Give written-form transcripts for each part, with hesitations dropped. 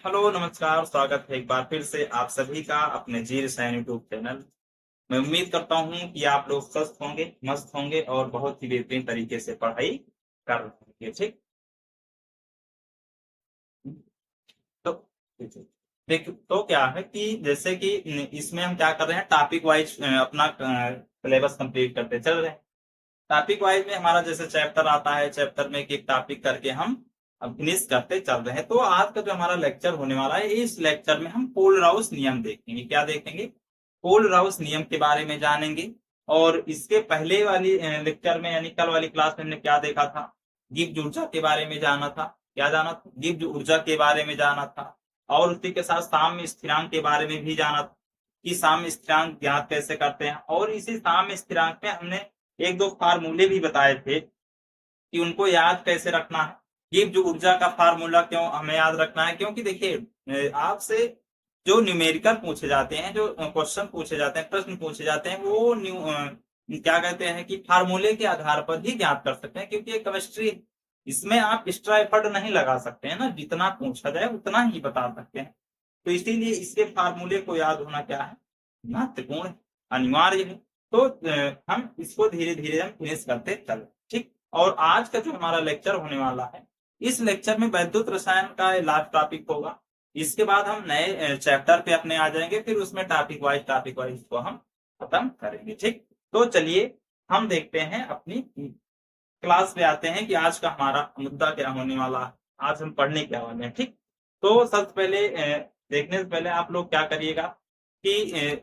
Hello नमस्कार, स्वागत है एक बार फिर से आप सभी का अपने जी रसायन यूट्यूब चैनल। मैं उम्मीद करता हूं कि आप लोग स्वस्थ होंगे, मस्त होंगे और बहुत ही बेहतरीन तरीके से पढ़ाई कर रहे होंगे। ठीक, तो देखिए तो क्या है कि जैसे कि इसमें हम क्या कर रहे हैं, टॉपिक वाइज अपना सिलेबस कंप्लीट करते चल रहे हैं। टॉपिक वाइज में हमारा जैसे चैप्टर आता है, चैप्टर में एक एक टॉपिक करके हम फिनिश करते चल रहे हैं। तो आज का जो हमारा लेक्चर होने वाला है, इस लेक्चर में हम पोल राउस नियम देखेंगे। क्या देखेंगे? पोल राउस नियम के बारे में जानेंगे। और इसके पहले वाली लेक्चर में यानी कल वाली क्लास में हमने क्या देखा था? गिब्स ऊर्जा के बारे में जाना था। क्या जाना था? गिब्स ऊर्जा के बारे में जाना था। और उसी के साथ साम्य स्थिरांक के बारे में भी जाना था कि साम्य स्थिरांक ज्ञात कैसे करते हैं। और इसी साम्य स्थिरांक में हमने एक दो फार्मूले भी बताए थे कि उनको याद कैसे रखना है। गिब्स ऊर्जा का फार्मूला क्यों हमें याद रखना है? क्योंकि देखिए आपसे जो न्यूमेरिकल पूछे जाते हैं, जो क्वेश्चन पूछे जाते हैं, प्रश्न पूछे जाते हैं, वो क्या कहते हैं कि फार्मूले के आधार पर ही ज्ञात कर सकते हैं। क्योंकि ये केमिस्ट्री, इसमें आप एक्स्ट्रा एफर्ट नहीं लगा सकते हैं ना, जितना पूछा जाए उतना ही बता सकते हैं। तो इसीलिए इसके फार्मूले को याद होना क्या है, महत्वपूर्ण, अनिवार्य है। तो हम इसको धीरे धीरे हम फिनिश करते चले। ठीक, और आज का जो हमारा लेक्चर होने वाला है, इस लेक्चर में वैद्युत रसायन का लास्ट टॉपिक होगा। इसके बाद हम नए चैप्टर पे अपने आ जाएंगे, फिर उसमें टॉपिक वाइज को हम खत्म करेंगे। ठीक, तो चलिए हम देखते हैं, अपनी क्लास पे आते हैं कि आज का हमारा मुद्दा क्या होने वाला है, आज हम पढ़ने क्या वाले हैं। ठीक, तो सबसे पहले देखने से पहले आप लोग क्या करिएगा कि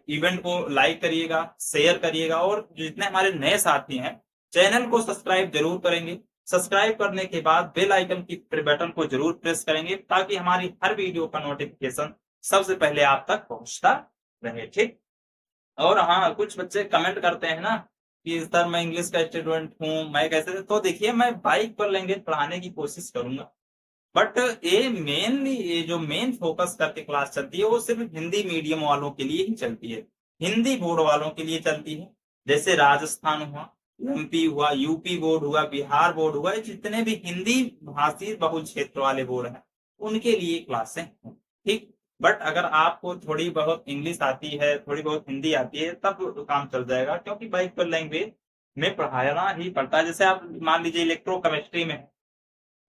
इवेंट को लाइक करिएगा, शेयर करिएगा, और जितने हमारे नए साथी हैं चैनल को सब्सक्राइब जरूर करेंगे। सब्सक्राइब करने के बाद बेल आइकन की बटन को जरूर प्रेस करेंगे, ताकि हमारी हर वीडियो का नोटिफिकेशन सबसे पहले आप तक पहुंचता रहे। ठीक, और हाँ, कुछ बच्चे कमेंट करते हैं ना कि सर मैं इंग्लिश का स्टूडेंट हूँ, मैं कैसे, तो देखिए मैं बाइक पर लैंग्वेज पढ़ाने की कोशिश करूंगा। बट ये मेनली, ये जो मेन फोकस करके क्लास चलती है, वो सिर्फ हिंदी मीडियम वालों के लिए ही चलती है, हिंदी बोर्ड वालों के लिए चलती है। जैसे राजस्थान हुआ, एमपी हुआ, यूपी बोर्ड हुआ, बिहार बोर्ड हुआ, जितने भी हिंदी भाषी बहुल क्षेत्र वाले बोर्ड हैं, उनके लिए क्लासें हैं। ठीक, बट अगर आपको थोड़ी बहुत इंग्लिश आती है, थोड़ी बहुत हिंदी आती है, तब तो काम चल जाएगा, क्योंकि बाइक पर लैंग्वेज में पढ़ाना ही पड़ता है। जैसे आप मान लीजिए इलेक्ट्रोकेमिस्ट्री में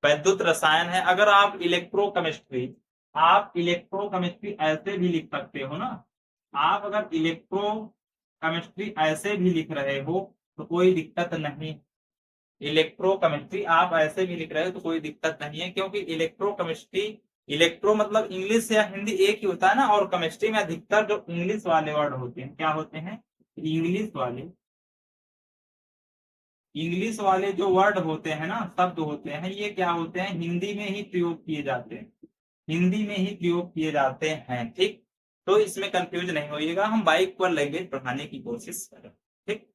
वैद्युत रसायन है, अगर आप इलेक्ट्रोकेमिस्ट्री ऐसे भी लिख सकते हो ना। आप अगर इलेक्ट्रोकेमिस्ट्री ऐसे भी लिख रहे हो तो कोई दिक्कत नहीं। इलेक्ट्रोकेमिस्ट्री आप ऐसे भी लिख रहे हो तो कोई दिक्कत नहीं है, क्योंकि इलेक्ट्रोकेमिस्ट्री, इलेक्ट्रो मतलब इंग्लिश या हिंदी एक ही होता है ना, और केमिस्ट्री में अधिकतर जो इंग्लिश वाले वर्ड होते हैं, क्या होते हैं? इंग्लिश वाले, इंग्लिश वाले जो वर्ड होते हैं ना, शब्द होते हैं, ये क्या होते हैं? हिंदी में ही प्रयोग किए जाते हैं, हिंदी में ही प्रयोग किए जाते हैं। ठीक, तो इसमें कंफ्यूज नहीं होइएगा, हम बाइक पर लैंग्वेज पढ़ाने की कोशिश करें। ठीक,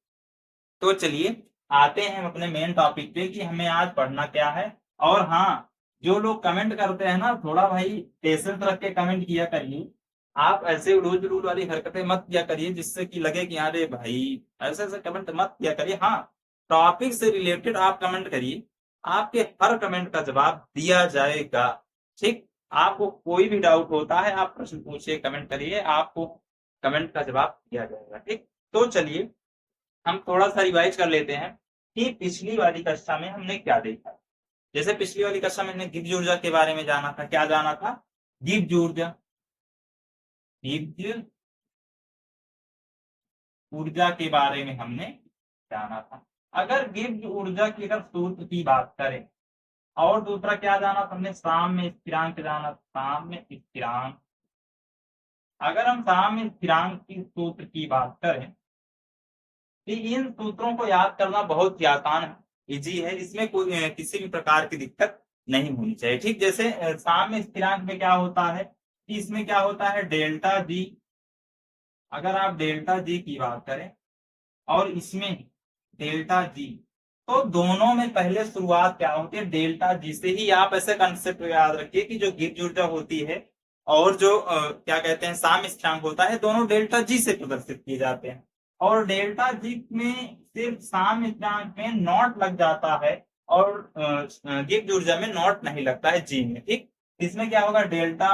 तो चलिए आते हैं हम अपने मेन टॉपिक पे कि हमें आज पढ़ना क्या है। और हाँ, जो लोग कमेंट करते हैं ना, थोड़ा भाई पेशेंस रख के कमेंट किया करिए। आप ऐसे उड़ूल जुलूल वाली हरकतें मत किया करिए, जिससे कि लगे कि अरे भाई, ऐसे ऐसे कमेंट मत किया करिए। हाँ, टॉपिक से रिलेटेड आप कमेंट करिए, आपके हर कमेंट का जवाब दिया जाएगा। ठीक, आपको कोई भी डाउट होता है, आप प्रश्न पूछिए, कमेंट करिए, आपको कमेंट का जवाब दिया जाएगा। ठीक, तो चलिए हम थोड़ा सा रिवाइज कर लेते हैं कि पिछली वाली कक्षा में हमने क्या देखा। जैसे पिछली वाली कक्षा में हमने गिब्स ऊर्जा के बारे में जाना था। क्या जाना था? गिब्स ऊर्जा, गिब्स ऊर्जा के बारे में हमने जाना था। अगर गिब्स ऊर्जा की अगर सूत्र की बात करें, और दूसरा क्या जाना था हमने? साम्य स्थिरांक जाना, साम्य स्थिरांक। अगर हम साम्य स्थिरांक की सूत्र की बात करें, तो इन सूत्रों को याद करना बहुत ही आसान है, इजी है, इसमें कोई किसी भी प्रकार की दिक्कत नहीं होनी चाहिए। ठीक, जैसे साम्य स्थिरांक में क्या होता है कि इसमें क्या होता है? Delta G. अगर आप डेल्टा जी की बात करें और इसमें डेल्टा जी, तो दोनों में पहले शुरुआत क्या होती है? डेल्टा जी से ही। आप ऐसे कंसेप्ट याद रखिए कि जो गिब्स ऊर्जा होती है और जो क्या कहते हैं साम्य स्थिरांक होता है, दोनों डेल्टा जी से प्रदर्शित किए जाते हैं। और डेल्टा जी में सिर्फ साम्य स्थिरांक में नॉट लग जाता है, और गिब्स ऊर्जा में नॉट नहीं लगता है जी में। ठीक, इसमें क्या होगा? डेल्टा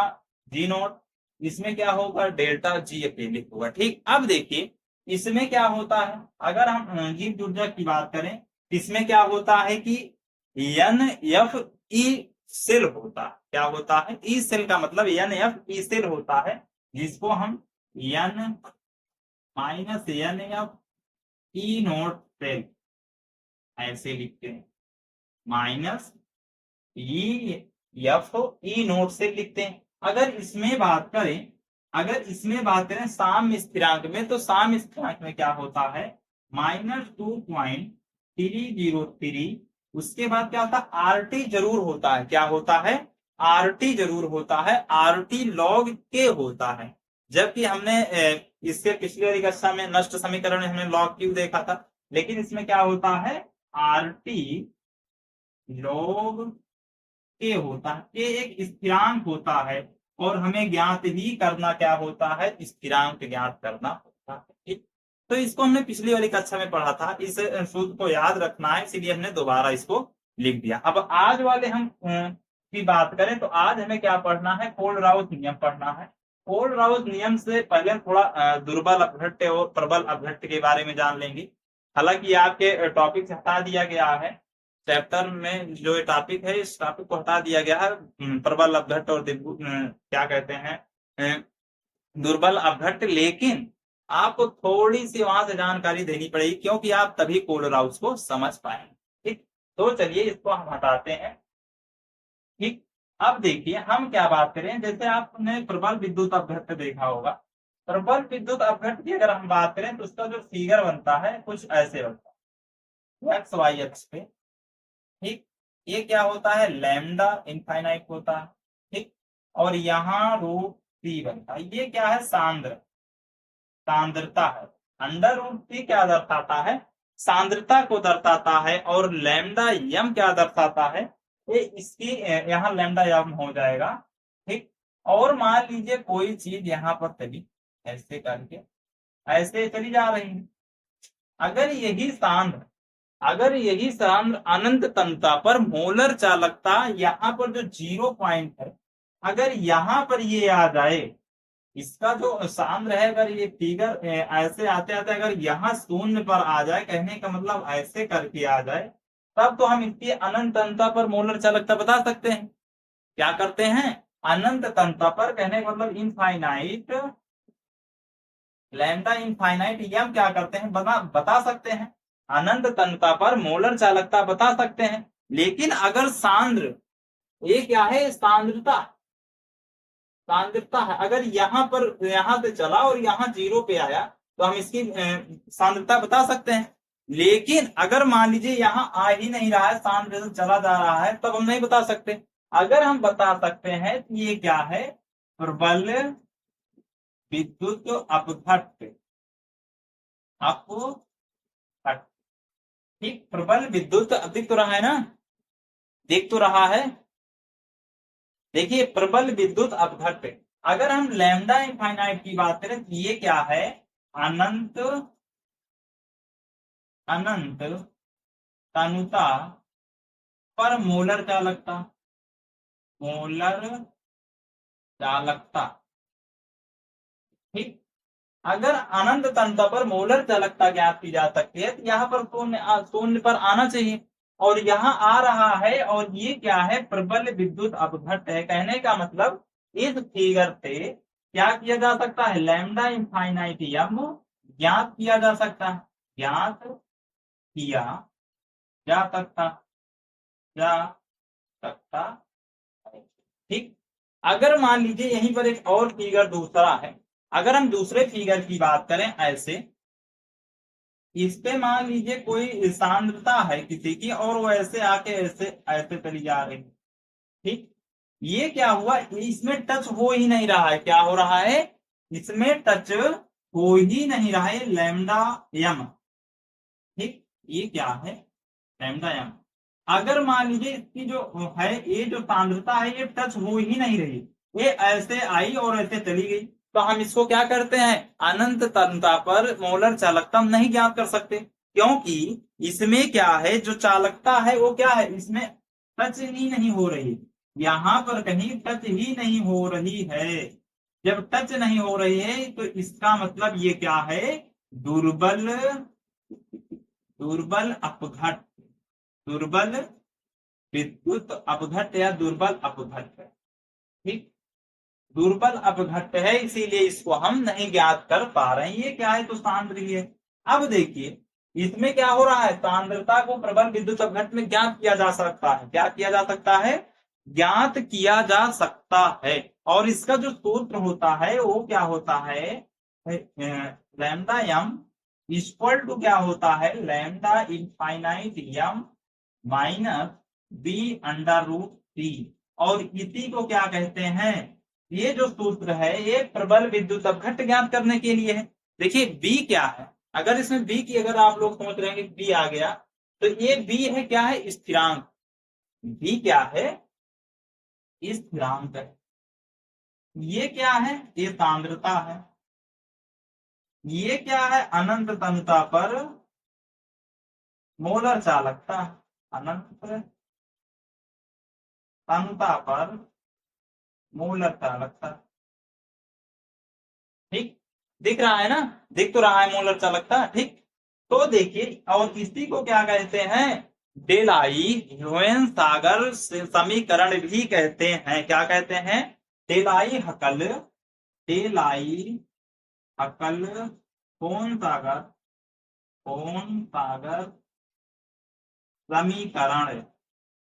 जी नॉट, इसमें क्या होगा डेल्टा जी अकेले होगा। ठीक, अब देखिए इसमें क्या होता है, अगर हम जीव ऊर्जा की बात करें, इसमें क्या होता है कि एन एफ ई सेल होता है। क्या होता है? ई सेल का मतलब एन एफ ई सेल होता है, जिसको हम n minus n F E naught cell ऐसे लिखते हैं, minus E F E naught से लिखते हैं। अगर इसमें बात करें, अगर इसमें बात करें साम्य स्थिरांक में, तो साम्य स्थिरांक में क्या होता है, -2.303। उसके बाद क्या होता है, आर टी जरूर होता है। क्या होता है? आर टी जरूर होता है, आर टी लॉग के होता है। जबकि हमने इसके पिछली वाली कक्षा में नष्ट समीकरण में हमने लॉग क्यू देखा था, लेकिन इसमें क्या होता है, आर टी लॉग के होता है। के एक स्थिरांक होता है, और हमें ज्ञात ही करना क्या होता है, स्थिरांक ज्ञात करना होता है। ठीक, तो इसको हमने पिछली वाली कक्षा में पढ़ा था, इस सूत्र को याद रखना है, इसलिए हमने दोबारा इसको लिख दिया। अब आज वाले हम की बात करें, तो आज हमें क्या पढ़ना है, कोलराउस नियम पढ़ना है। कोलराउस नियम से पहले थोड़ा दुर्बल अपघट्य और प्रबल अपघट्य के बारे में जान लेंगे। हालांकि आपके टॉपिक से हटा दिया गया है, चैप्टर में जो ये टॉपिक है, इस टॉपिक को हटा दिया गया है, प्रबल अपघट्य और क्या कहते हैं, दुर्बल अपघट्य। लेकिन आपको थोड़ी सी वहां से जानकारी देनी पड़ेगी, क्योंकि आप तभी कोलराउस को समझ पाएंगे। ठीक, तो चलिए इसको हम हटाते हैं। ठीक, अब देखिए हम क्या बात करें, जैसे आपने प्रबल विद्युत अपघट्य देखा होगा। प्रबल विद्युत अपघट्य की अगर हम बात करें, तो उसका जो फिगर बनता है कुछ ऐसे बनता है, एक्स वाई अक्ष पे। ठीक, ये क्या होता है, लैम्डा इनफाइनाइट होता है। ठीक, और यहाँ रूट सी बनता है। ये क्या है, सांद्रता है। अंडर रूट सी क्या दर्शाता है, सांद्रता को दर्शाता है। और लैम्डा यम क्या दर्शाता है, ये इसकी यहाँ लैम्डा यम हो जाएगा। ठीक, और मान लीजिए कोई चीज यहाँ पर चली ऐसे करके, ऐसे चली जा रही है। अगर यही सांद्र अनंत तनता पर मोलर चालकता, यहाँ पर जो 0 पॉइंट है, अगर यहाँ पर ये आ जाए, इसका जो सांद्र है, अगर ये फिगर ऐसे आते आते अगर यहाँ शून्य पर आ जाए, कहने का मतलब ऐसे करके आ जाए, तब तो हम इसकी अनंत तनता पर मोलर चालकता बता सकते हैं। क्या करते हैं, अनंत तनता पर, कहने का मतलब इनफाइनाइट लैम्डा इनफाइनाइट यम क्या करते हैं, बता सकते हैं। अनंत तनता पर मोलर चालकता बता सकते हैं। लेकिन अगर सांद्र, ये क्या है, सांद्रता है, अगर यहाँ पर यहाँ से चला और यहाँ 0 पे आया, तो हम इसकी सांद्रता बता सकते हैं। लेकिन अगर मान लीजिए यहाँ आ ही नहीं रहा है, सांद्र से चला जा रहा है, तब हम नहीं बता सकते। अगर हम बता सकते हैं तो ये क्या है, प्रबल विद्युत अपघट्य। ठीक, प्रबल विद्युत दिख तो रहा है ना, दिख तो रहा है। देखिए प्रबल विद्युत अपघट्य, अगर हम लैम्डा इनफाइनाइट की बात करें, तो ये क्या है, अनंत तनुता पर मोलर चालकता। ठीक, अगर अनंत तनता पर मोलर चालकता ज्ञात की जा सकती है, तो यहाँ पर शून्य पर आना चाहिए, और यहाँ आ रहा है। और ये क्या है, प्रबल विद्युत अपघट्य है। कहने का मतलब इस फिगर से क्या किया जा सकता है, लैम्डा इनफाइनाइट यम ज्ञात किया जा सकता है, ज्ञात किया जा सकता है। ठीक, अगर मान लीजिए यहीं पर एक और फिगर दूसरा है, अगर हम दूसरे फिगर की बात करें, ऐसे इस पे मान लीजिए कोई सांद्रता है किसी की, और वो ऐसे आके ऐसे ऐसे चली जा रही है। ठीक, ये क्या हुआ, इसमें टच हो ही नहीं रहा है। क्या हो रहा है, इसमें टच हो ही नहीं रहा है, लैम्डा यम। ठीक, ये क्या है, लैम्डा यम। अगर मान लीजिए इसकी जो है, ये जो सांद्रता है, ये टच हो ही नहीं रही, ये ऐसे आई और ऐसे चली गई, तो हम इसको क्या करते हैं, अनंत तनता पर मोलर चालकता हम नहीं ज्ञात कर सकते। क्योंकि इसमें क्या है, जो चालकता है वो क्या है, इसमें टच ही नहीं हो रही। यहाँ पर कहीं टच ही नहीं हो रही है। जब टच नहीं हो रही है तो इसका मतलब ये क्या है, दुर्बल, दुर्बल अपघट, दुर्बल विद्युत अपघट या दुर्बल अपघट है। ठीक, दुर्बल अपघट्य है, इसीलिए इसको हम नहीं ज्ञात कर पा रहे हैं। ये क्या है, तो सांद्रीय है। अब देखिए इसमें क्या हो रहा है, सांद्रता को प्रबल विद्युत अपघट्य में ज्ञात किया जा सकता है। क्या किया जा सकता है, ज्ञात किया जा सकता है। और इसका जो सूत्र होता है वो क्या होता है, लैम्डा एम इक्वल टू क्या होता है, lambda infinite m minus b under root t. और इसी को क्या कहते हैं, ये जो सूत्र है ये प्रबल विद्युत अपघट्य ज्ञात करने के लिए है। देखिए बी क्या है, अगर इसमें बी की अगर आप लोग समझ रहे हैं कि बी आ गया, तो ये बी है क्या है, स्थिरांक। बी क्या है, स्थिरांक है। ये क्या है, ये सांद्रता है। ये क्या है, अनंत तनुता पर मोलर चालकता, अनंत तनुता पर मोलर चालकता। ठीक, दिख रहा है ना, दिख तो रहा है मोलर चालकता। ठीक, तो देखिए और इसी को क्या कहते हैं, डेलाई ह्यूएन सागर समीकरण भी कहते हैं। क्या कहते हैं, डेलाई हकल, डेलाई हकल कौन सागर, कौन सागर समीकरण,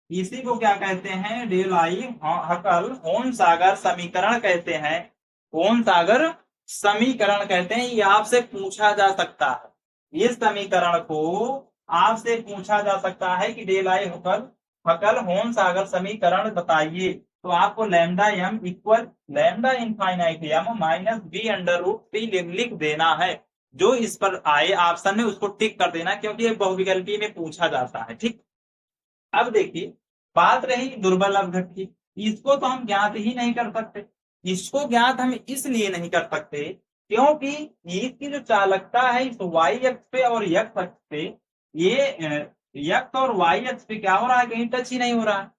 इसी को क्या कहते हैं, डेलाई हकल होन सागर समीकरण कहते हैं। होन सागर समीकरण कहते हैं। ये आपसे पूछा जा सकता है, इस समीकरण को आपसे पूछा जा सकता है कि डेलाई हकल हकल होन सागर समीकरण बताइए। तो आपको lambda m equal lambda infinite m minus b under root t लिख देना है। जो इस पर आए ऑप्शन में उसको टिक कर देना, क्योंकि ये बहुविकल्पी में पूछा जाता है। ठीक, अब देखिए बात रही दुर्बल अपघट की, इसको तो हम ज्ञात ही नहीं कर सकते। इसको ज्ञात हम इसलिए नहीं कर सकते क्योंकि इसकी जो चालकता है इस वाई अक्ष पे और यक्ष अक्ष पे, ये यक्ष और वाई अक्ष पे क्या हो रहा है, कहीं टच ही नहीं हो रहा है,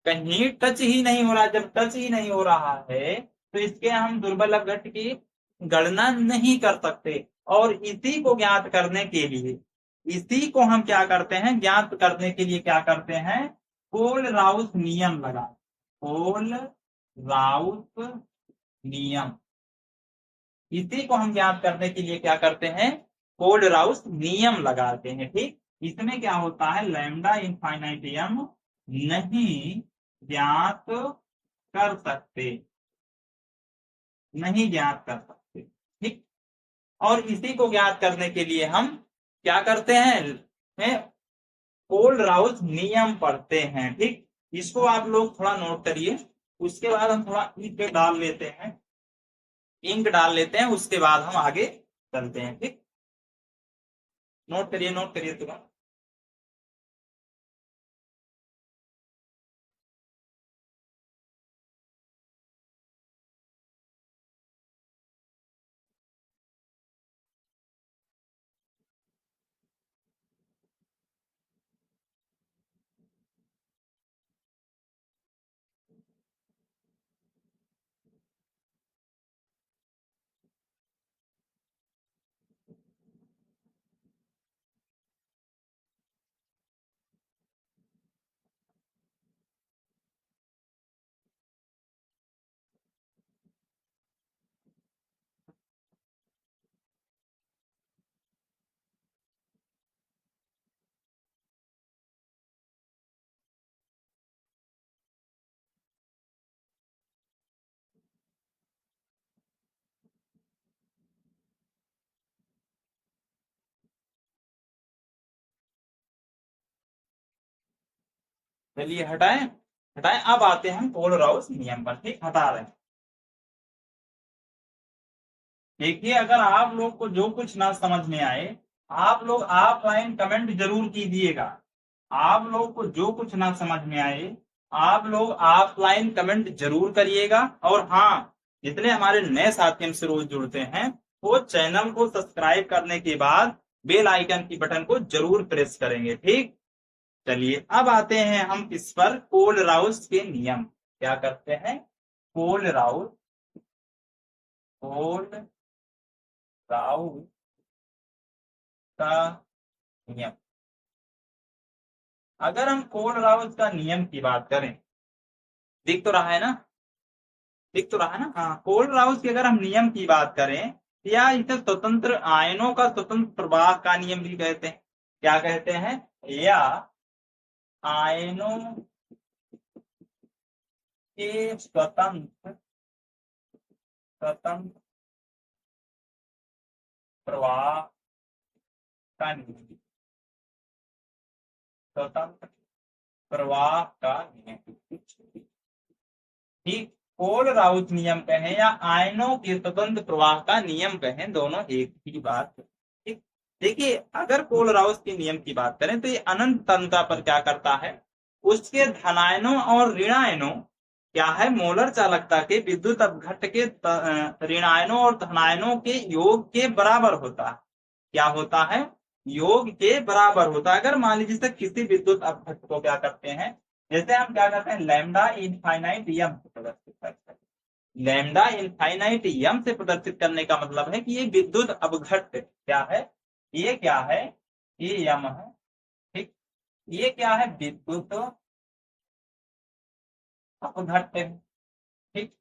कहीं टच ही नहीं हो रहा। जब टच ही नहीं हो रहा है तो इसके हम दुर्बल अपघट की गणना नहीं कर सकते। और इसी को ज्ञात करने के लिए, इसी को हम क्या करते हैं, ज्ञात करने के लिए क्या करते हैं, कोल राउस नियम लगा, कोल राउस नियम। इसी को हम ज्ञात करने के लिए क्या करते हैं, कोल राउस नियम लगाते हैं। ठीक, इसमें क्या होता है, लैम्डा इनफाइनाइटियम नहीं ज्ञात कर सकते, नहीं ज्ञात कर सकते। ठीक, और इसी को ज्ञात करने के लिए हम क्या करते हैं, कोल राउस नियम पढ़ते हैं। ठीक, इसको आप लोग थोड़ा नोट करिए, उसके बाद हम थोड़ा इंक डाल लेते हैं, इंक डाल लेते हैं, उसके बाद हम आगे चलते हैं। ठीक, नोट करिए, नोट करिए तुरंत। चलिए हटाएं, हटाएं। अब आते हैं कोल राउस नियम पर। ठीक, हटा रहे हैं। देखिए अगर आप लोग को जो कुछ ना समझ में आए, आप लोग ऑफलाइन कमेंट जरूर कीजिएगा। आप लोग को जो कुछ ना समझ में आए, आप लोग ऑफलाइन कमेंट जरूर करिएगा। और हाँ, जितने हमारे नए साथी हमसे रोज जुड़ते हैं, वो चैनल को सब्सक्राइब करने के बाद बेल आइकन की बटन को जरूर प्रेस करेंगे। ठीक, चलिए अब आते हैं हम इस पर कोल राउस के नियम। क्या करते हैं, कोलराउस का नियम। अगर हम कोलराउस का नियम की बात करें, दिख तो रहा है ना, दिख तो रहा है ना, हाँ, कोलराउस के अगर हम नियम की बात करें, या इसे स्वतंत्र आयनों का स्वतंत्र प्रवाह का नियम भी कहते हैं। क्या कहते हैं, या आयनों के स्वतंत्र प्रवाह का नियम, स्वतंत्र प्रवाह का नियम, ठीक। कोलराउस नियम कहें या आयनों के स्वतंत्र प्रवाह का नियम कहें, दोनों एक ही बात है, ठीक। देखिए, अगर कोलराउस के नियम की बात करें तो ये अनंत तन्यता पर क्या करता है, उसके धनायनों और ऋणायनों क्या है, मोलर चालकता के विद्युत अपघट्ट के ऋणायनों और धनायनों के योग के बराबर होता है। क्या होता है, योग के बराबर होता है। अगर मान लीजिए किसी विद्युत अपघट्ट को क्या करते हैं, जैसे हम क्या करते हैं, लैम्डा इनफाइनाइट यम से प्रदर्शित करते हैं। लैम्डा इनफाइनाइट यम से प्रदर्शित करने का मतलब है कि ये विद्युत अपघट्ट क्या है, ये क्या है, ये यम है, ठीक। ये क्या है, विद्युत अपघट्ट है, ठीक।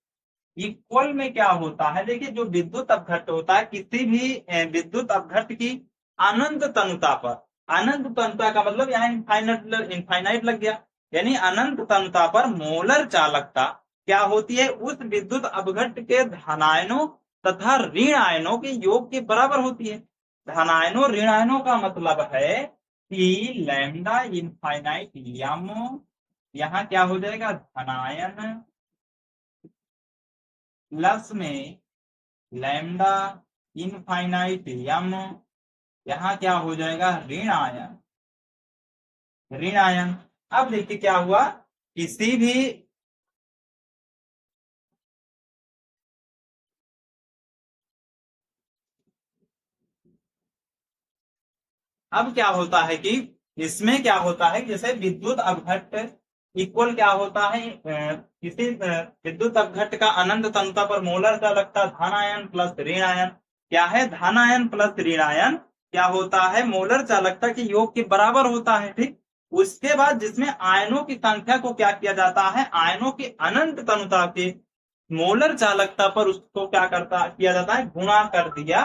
इक्वल में क्या होता है, देखिए जो विद्युत अपघट्ट होता है, किसी भी विद्युत अपघट्ट की अनंत तनुता पर, अनंत तनुता का मतलब यहाँ इनफाइनाइट लग गया, यानी अनंत तनुता पर मोलर चालकता क्या होती है, उस विद्युत अपघट्ट के धनायनों तथा ऋण आयनों के योग के बराबर होती है। धनायनों ऋणायनों का मतलब है कि लैम्डा इनफाइनाइट यम, यहाँ क्या हो जाएगा, धनायन प्लस में लैम्डा इनफाइनाइट यम, यहाँ क्या हो जाएगा, ऋण आयन, ऋण आयन। अब देखिए क्या हुआ, किसी भी अब क्या होता है कि इसमें क्या होता है, जैसे विद्युत अपघट्ट इक्वल क्या होता है, किसी विद्युत अपघट्ट का अनंत तनुता पर मोलर चालकता धनायन प्लस ऋणायन क्या है, धनायन प्लस ऋणायन क्या होता है, मोलर चालकता के योग के बराबर होता है, ठीक। उसके बाद जिसमें आयनों की संख्या को क्या किया जाता है, आयनों की अनंत तनुता के मोलर चालकता पर उसको क्या करता किया जाता है, गुणा कर दिया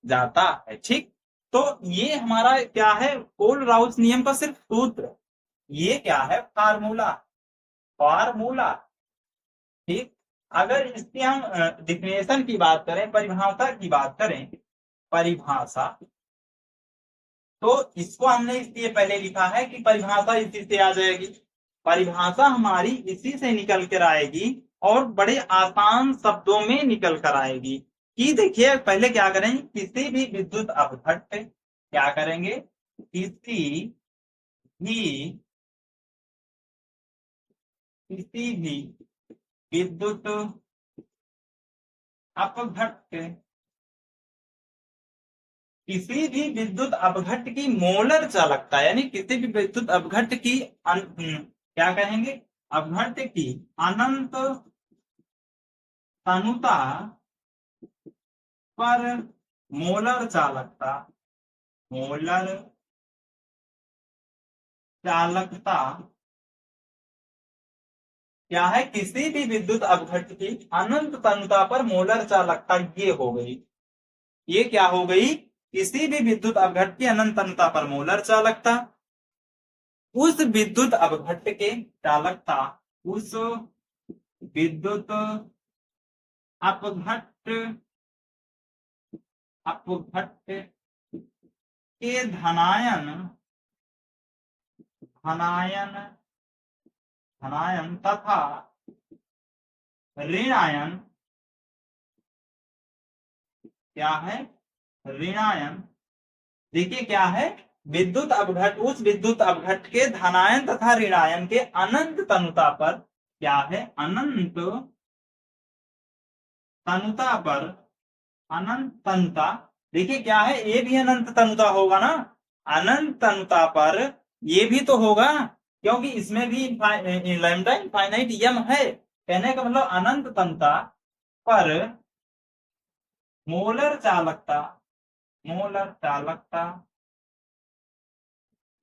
जाता है, ठीक। तो ये हमारा क्या है, कोलराउस नियम का सिर्फ सूत्र, ये क्या है, फार्मूला, फार्मूला, ठीक। अगर इसकी हम डिफिनेशन की बात करें, परिभाषा की बात करें, परिभाषा, तो इसको हमने इसलिए पहले लिखा है कि परिभाषा इसी से आ जाएगी, परिभाषा हमारी इसी से निकल कर आएगी और बड़े आसान शब्दों में निकल कर आएगी। कि देखिए पहले क्या करें, किसी भी विद्युत अपघट्ट, क्या करेंगे, किसी भी विद्युत अपघट्ट, किसी भी विद्युत अपघट्ट की मोलर चालकता, यानी किसी भी विद्युत अपघट्ट की क्या कहेंगे, अपघट्ट की अनंत तनुता पर मोलर चालकता, मोलर चालकता क्या है, किसी भी विद्युत अपघट्ट की अनंत तनुता पर मोलर चालकता ये हो गई, ये क्या हो गई, किसी भी विद्युत अपघट्ट की अनंत तनुता पर मोलर चालकता, उस विद्युत अपघट्ट के चालकता, उस विद्युत अपघट्ट अपघट्ट के धनायन धनायन धनायन तथा ऋणायन क्या है, ऋणायन, देखिए क्या है, विद्युत अपघट्ट, उस विद्युत अपघट्ट के धनायन तथा ऋणायन के अनंत तनुता पर क्या है, अनंत तनुता पर, अनंत तनुता, देखिए क्या है, ये भी अनंत तनुता होगा ना, अनंत तनुता पर ये भी तो होगा, क्योंकि इसमें भी लैम्डा इनफाइनाइट यम है, कहने का मतलब अनंत तंता पर मोलर चालकता, मोलर चालकता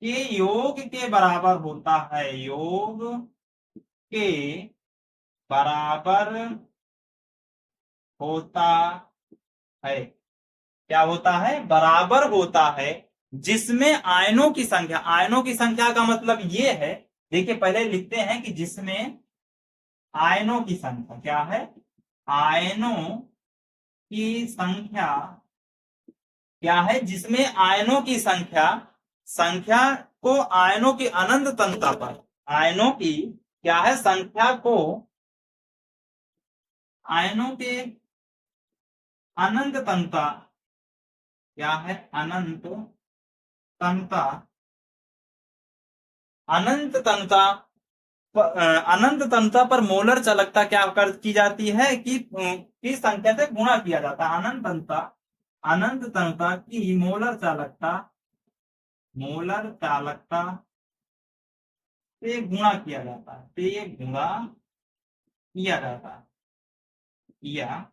के योग के बराबर होता है, योग के बराबर होता है। क्या होता है? बराबर होता है, जिसमें आयनों की संख्या, आयनों की संख्या का मतलब ये है, देखिए पहले लिखते हैं कि जिसमें आयनों की संख्या क्या है, आयनों की संख्या क्या है, जिसमें आयनों की संख्या, संख्या को आयनों की अनंत तंता पर, आयनों की क्या है, संख्या को आयनों के अनंत तंता, क्या है, अनंत तंता, अनंत तंता अनंत तंता पर मोलर चालकता क्या कर की जाती है कि संख्या से गुणा किया जाता है। अनंत तंता की मोलर चालकता, मोलर चालकता से गुणा किया जाता है, से गुणा किया जाता है, किया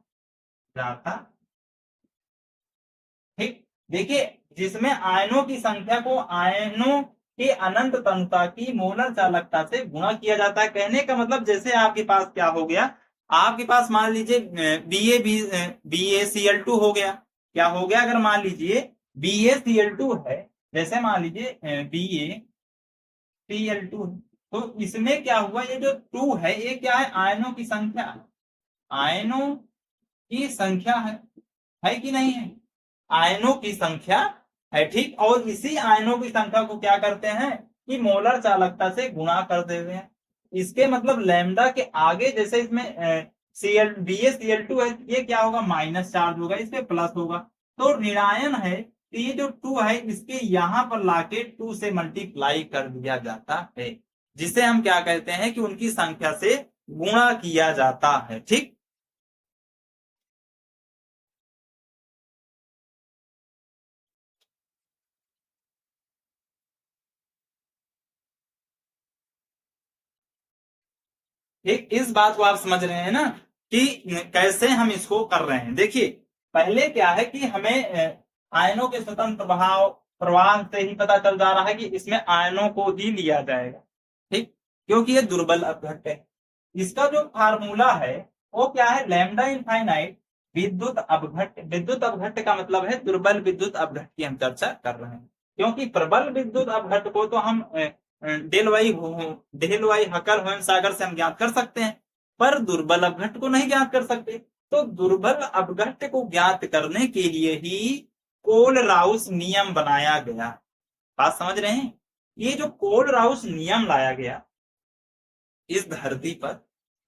जाता। ठीक, देखिए जिसमें आयनों की संख्या को आयनों के अनंत तंता की मोलर चालकता से गुणा किया जाता है। कहने का मतलब जैसे आपके पास क्या हो गया, आपके पास मान लीजिए BaCl2 हो गया, क्या हो गया, अगर मान लीजिए BaCl2 है, जैसे मान लीजिए BaCl2, तो इसमें क्या हुआ, ये जो 2 है ये क्या है, आयनों की संख्या, आयनों की संख्या है कि नहीं है, आयनों की संख्या है। ठीक, और इसी आयनों की संख्या को क्या करते हैं कि मोलर चालकता से गुणा कर देते हैं। इसके मतलब लैम्डा के आगे जैसे इसमें BaCl2 है, ये क्या होगा, माइनस चार्ज होगा, इस पे प्लस होगा, तो ऋणायन है, तो ये जो 2 है इसके यहां पर लाके 2 से मल्टीप्लाई कर दिया जाता है, जिसे हम क्या कहते हैं कि उनकी संख्या से गुणा किया जाता है। ठीक, ठीक, इस बात को आप समझ रहे हैं ना कि कैसे हम इसको कर रहे हैं। देखिए पहले क्या है कि हमें आयनों के स्वतंत्र प्रभाव प्रवाह से ही पता चल जा रहा है कि इसमें आयनों को ही लिया जाएगा। ठीक, क्योंकि ये दुर्बल अपघट्ट है। इसका जो फार्मूला है वो क्या है, लैम्डा इनफाइनाइट विद्युत अपघट्ट, विद्युत अपघट्ट का मतलब है दुर्बल विद्युत अपघट्ट की हम चर्चा कर रहे हैं, क्योंकि प्रबल विद्युत अपघट्ट को तो हम डेल वाई हकर होम सागर से हम ज्ञात कर सकते हैं, पर दुर्बल अपघट्ट को नहीं ज्ञात कर सकते। तो दुर्बल अपघट्ट को ज्ञात करने के लिए ही कोल राउस नियम बनाया गया। बात समझ रहे हैं? ये जो कोल राउस नियम लाया गया इस धरती पर,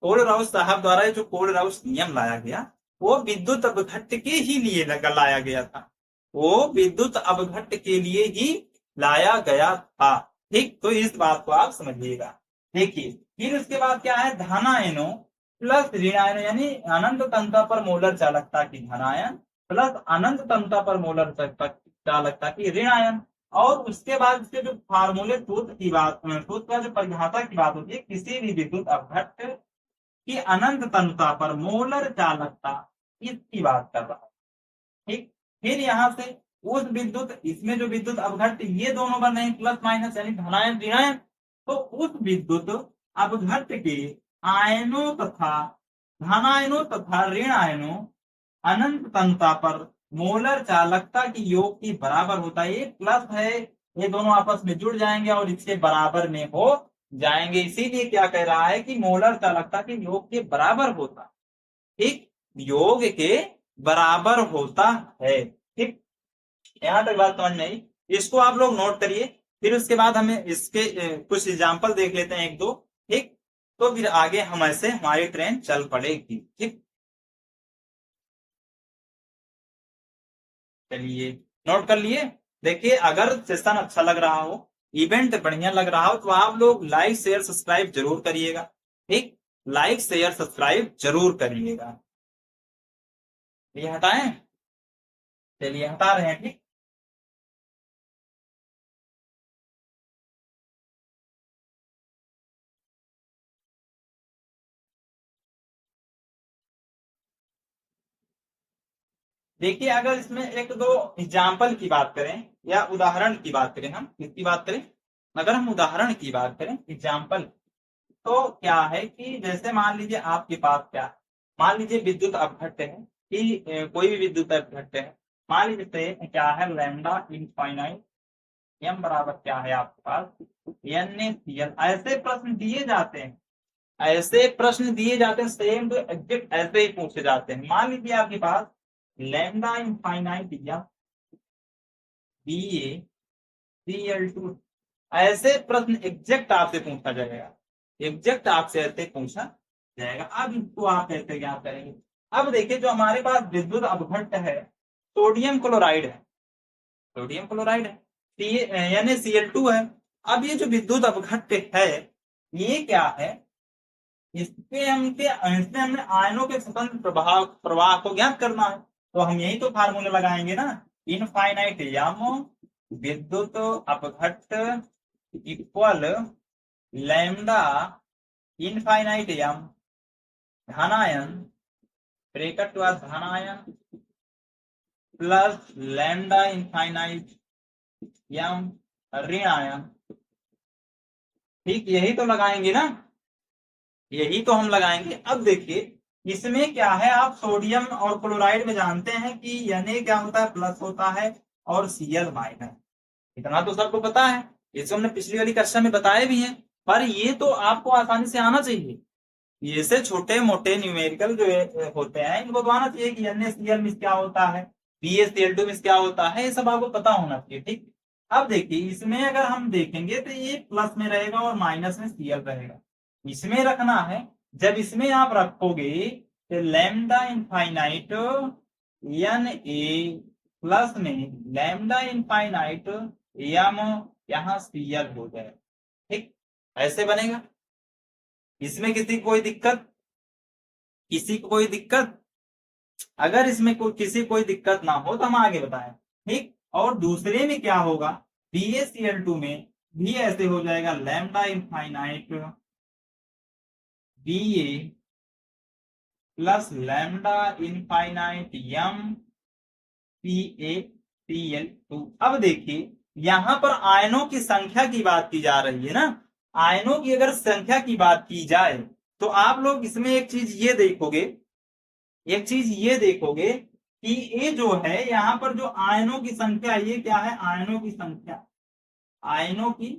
कोल राउस साहब द्वारा जो कोल राउस नियम लाया गया वो विद्युत अपघट्ट के ही लिए लाया गया था, वो विद्युत अपघट्ट के लिए ही लाया गया था। ठीक, तो इस बात को आप समझिएगा। देखिए फिर उसके बाद क्या है, धनायनों प्लस ऋणायन, यानी अनंत तंत्र पर मोलर चालकता की धनायन प्लस अनंत तंत्र पर मोलर चालकता की ऋणायन। और उसके बाद इसके जो फार्मूले सूत्र की बात, सूत्र का जो परिभाषा की बात होती है, किसी भी विद्युत अपघट्ट की अनंत तंत्रता पर मोलर चालकता, इसकी बात कर रहा है। ठीक, फिर यहां से उस विद्युत, इसमें जो विद्युत अपघट्ट ये दोनों बन रहे हैं प्लस माइनस यानी धनायन ऋणायन, तो उस विद्युत अपघट्ट के आयनों तथा धनायनों तथा ऋण आयनों अनंत तंत्रता पर मोलर चालकता की योग की बराबर होता है। ये प्लस है, ये दोनों आपस में जुड़ जाएंगे और इसके बराबर में हो जाएंगे, इसीलिए क्या कह रहा है कि मोलर चालकता के योग के बराबर होता, ठीक, योग के बराबर होता है। ठीक, यहां तक बात समझ में आई, इसको आप लोग नोट करिए। फिर उसके बाद हमें इसके कुछ एग्जाम्पल देख लेते हैं एक दो। ठीक, तो फिर आगे हम ऐसे हमारी ट्रेन चल पड़ेगी। ठीक, चलिए नोट कर लिए। देखिए अगर सेशन अच्छा लग रहा हो, इवेंट बढ़िया लग रहा हो, तो आप लोग लाइक शेयर सब्सक्राइब जरूर करिएगा। ठीक, लाइक शेयर सब्सक्राइब जरूर करिएगा। ये हटाएं, चलिए हटा रहे हैं। ठीक। देखिए अगर इसमें एक दो एग्जाम्पल की बात करें या उदाहरण की बात करें, हम किसकी बात करें, अगर हम उदाहरण की बात करें एग्जाम्पल, तो क्या है कि जैसे मान लीजिए आपके पास क्या है, मान लीजिए विद्युत अपघट्ट है कि कोई भी विद्युत अपघट्ट है, मान लीजिए क्या है लैम्डा इनफाइनाइट एम बराबर क्या है आपके पास एन ए सी एल। ऐसे प्रश्न दिए जाते हैं, ऐसे प्रश्न दिए जाते हैं सेम टू एग्जैक्ट ऐसे ही पूछे जाते हैं। मान लीजिए आपके पास लैम्डा इनफाइनाइट एम बी ए सी एल टू, ऐसे प्रश्न एग्जैक्ट आपसे पूछा जाएगा, एग्जैक्ट आपसे ऐसे पूछा जाएगा। अब इसको आप कैसे ज्ञात करेंगे। अब देखिए जो हमारे पास विद्युत अपघट्ट है सोडियम क्लोराइड है, सोडियम क्लोराइड है NaCl2 है। अब ये जो विद्युत अपघट्ट है ये क्या है, इसके इसमें हमने आयनों के स्वतंत्र प्रवाह प्रवाह को ज्ञात करना है, तो हम यही तो फार्मूले लगाएंगे ना, इनफाइनाइट एम विद्युत अपघट्ट इक्वल लैम्डा इनफाइनाइट एम धनायन ब्रैकेट के बाद धनायन प्लस लैम्डा इनफाइनाइट एम ऋणायन। ठीक यही तो लगाएंगे ना, यही तो हम लगाएंगे। अब देखिए इसमें क्या है, आप सोडियम और क्लोराइड में जानते हैं कि Na क्या होता है प्लस होता है और Cl माइनस, इतना तो सबको पता है, इसको हमने पिछली वाली कक्षा में बताए भी हैं। पर ये तो आपको आसानी से आना चाहिए, ये से छोटे मोटे न्यूमेरिकल जो होते हैं इनको तो आना चाहिए कि NaCl में क्या होता है, BaCl2 में क्या होता है, ये सब आपको पता होना चाहिए। ठीक, अब देखिए इसमें अगर हम देखेंगे तो ये प्लस में रहेगा और माइनस में Cl रहेगा, इसमें रखना है। जब इसमें आप रखोगे तो lambda infinite n a plus में लैम्डा इनफाइनाइट एम यहाँ Cl हो जाए। ठीक, ऐसे बनेगा। इसमें किसी को कोई दिक्कत, किसी को कोई दिक्कत, अगर इसमें कोई किसी कोई दिक्कत ना हो तो हम आगे बताएं। ठीक, और दूसरे में क्या होगा BaCl2 में भी ऐसे हो जाएगा lambda infinite Ba plus lambda infinite m PaCl2। अब देखिए यहां पर आयनों की संख्या की बात की जा रही है ना, आयनों की अगर संख्या की बात की जाए तो आप लोग इसमें एक चीज ये देखोगे, एक चीज ये देखोगे कि ये जो है यहाँ पर जो आयनों की संख्या, ये क्या है आयनों की संख्या, आयनों की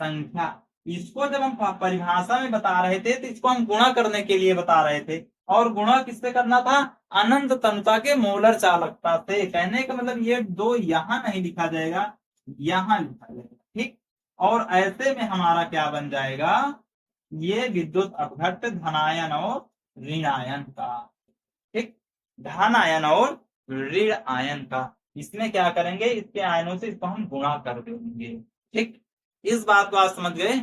संख्या, इसको जब हम परिभाषा में बता रहे थे तो इसको हम गुणा करने के लिए बता रहे थे, और गुणा किससे करना था अनंत तनुता के मोलर चालकता से। कहने का मतलब ये दो यहां नहीं लिखा जाएगा, यहां लिखा जाएगा। ठीक, और ऐसे में हमारा क्या बन जाएगा, ये विद्युत अपघट्ट धनायन और ऋणायन का। ठीक, धन आयन और ऋण आयन का, इसमें क्या करेंगे इसके आयनों से इसको हम गुणा कर देंगे। ठीक, इस बात को आप समझ गए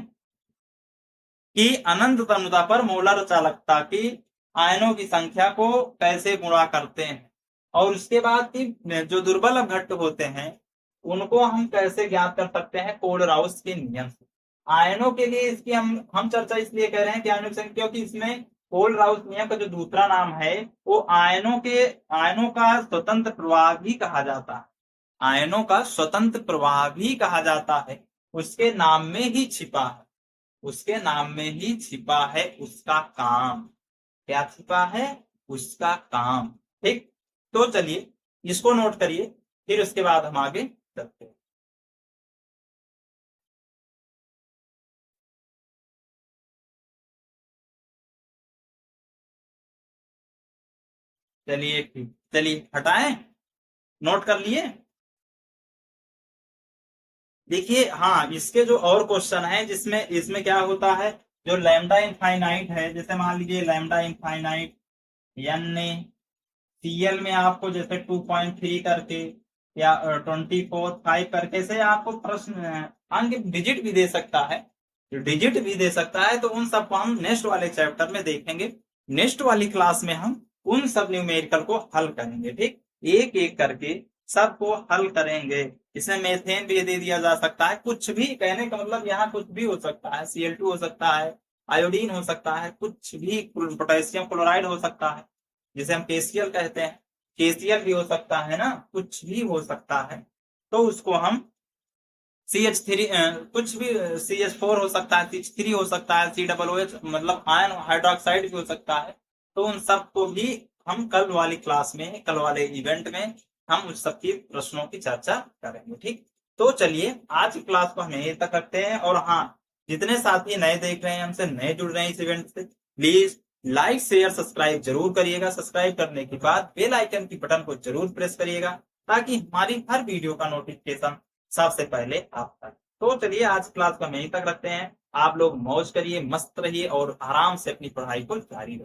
कि अनंत तनुता पर मोलर चालकता की आयनों की संख्या को कैसे गुणा करते हैं, और उसके बाद की जो दुर्बल अपघट्ट होते हैं उनको हम कैसे ज्ञात कर सकते हैं कोलराउस के नियम से। आयनों के लिए इसकी हम चर्चा इसलिए कर रहे हैं कि आयनों की संख्या, क्योंकि इसमें कोलराउस नियम का जो दूसरा नाम है वो आयनों का स्वतंत्र प्रवाह भी कहा जाता है, आयनों का स्वतंत्र प्रवाह भी कहा जाता है, उसके नाम में ही छिपा है, उसके नाम में ही छिपा है उसका काम। क्या छिपा है उसका काम। ठीक, तो चलिए इसको नोट करिए, फिर उसके बाद हम आगे चलते हैं। चलिए चलिए हटाएं, नोट कर लिए। देखिए हाँ, इसके जो और क्वेश्चन है जिसमें इसमें क्या होता है, जो लैम्डा इनफाइनाइट है, जैसे मान लीजिए लैम्डा इनफाइनाइट NaCl में आपको जैसे 2.3 करके या 24/5 करके से आपको प्रश्न अंक डिजिट भी दे सकता है, डिजिट भी दे सकता है, तो उन सबको हम नेक्स्ट वाले चैप्टर में देखेंगे। नेक्स्ट वाली क्लास में हम उन सब न्यूमेरिकल को हल करेंगे। ठीक, एक एक करके सबको हल करेंगे। इसमें मेथेन भी दे दिया जा सकता है, कुछ भी, कहने का मतलब यहाँ कुछ भी हो सकता है, Cl2 हो सकता है, आयोडीन हो सकता है, कुछ भी, पोटेशियम क्लोराइड हो सकता है जिसे हम KCl कहते हैं। KCl भी हो सकता है ना, कुछ भी हो सकता है, तो उसको हम CH3 कुछ भी CH4 हो सकता है, CH3 हो सकता है, COOH मतलब आयन हाइड्रोक्साइड भी हो सकता है। तो उन सब को भी हम कल वाली क्लास में, कल वाले इवेंट में हम उस सब की प्रश्नों की चर्चा करेंगे। ठीक, तो चलिए आज की क्लास को हम यहीं तक रखते हैं। और हाँ, जितने साथी नए देख रहे हैं, हमसे नए जुड़ रहे हैं इस इवेंट से, प्लीज लाइक शेयर सब्सक्राइब जरूर करिएगा। सब्सक्राइब करने के बाद बेल आइकन की बटन को जरूर प्रेस करिएगा, ताकि हमारी हर वीडियो का नोटिफिकेशन सबसे पहले आप तक। तो चलिए आज क्लास को हम यहीं तक रखते हैं। आप लोग मौज करिए, मस्त रहिए और आराम से अपनी पढ़ाई को जारी रखिए।